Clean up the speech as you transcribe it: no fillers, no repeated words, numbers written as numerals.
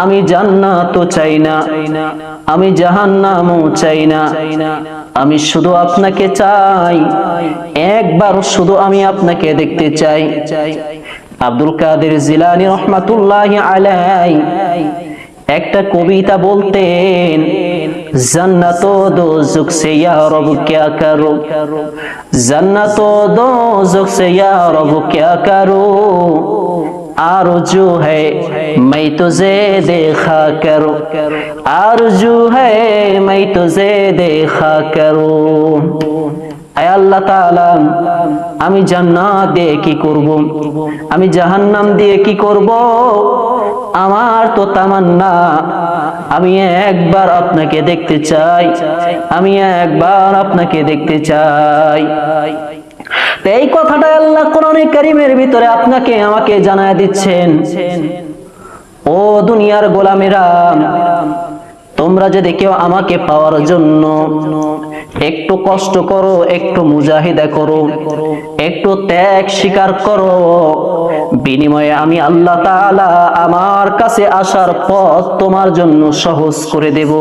আমি জান্নাতও চাই না, আমি জাহান্নামও চাই না, আমি শুধু আপনাকে চাই, একবার শুধু আমি আপনাকে দেখতে চাই। আব্দুল কাদের জিলানী রাহমাতুল্লাহি আলাইহি একটা কবিতা বলতেন, जन्नत दोज़ख से या रब क्या करो, जन्नत दोज़ख से या रब क्या करो, आरज़ू है मैं तुझे देखा करूं, आरज़ू है मैं तुझे देखा करूं। আয় আল্লাহ তাআলা, আমি জান্নাত দিয়ে কি করব, আমি জাহান্নাম দিয়ে কি করব? আমার তো তামান্না আমি একবার আপনাকে দেখতে চাই, আমি একবার আপনাকে দেখতে চাই। এই কথাটা আল্লাহ কোরআনে কারীমের ভিতরে আপনাকে আমাকে জানায় দিচ্ছেন, ও দুনিয়ার গোলামেরা, তোমরা যদি কেউ আমাকে পাওয়ার জন্য একটু কষ্ট করো, একটু মুজাহিদা করো, একটু ত্যাগ স্বীকার করো, বিনিময়ে আমি আল্লাহ তাআলা আমার কাছে আসার পথ তোমার জন্য সহজ করে দেব।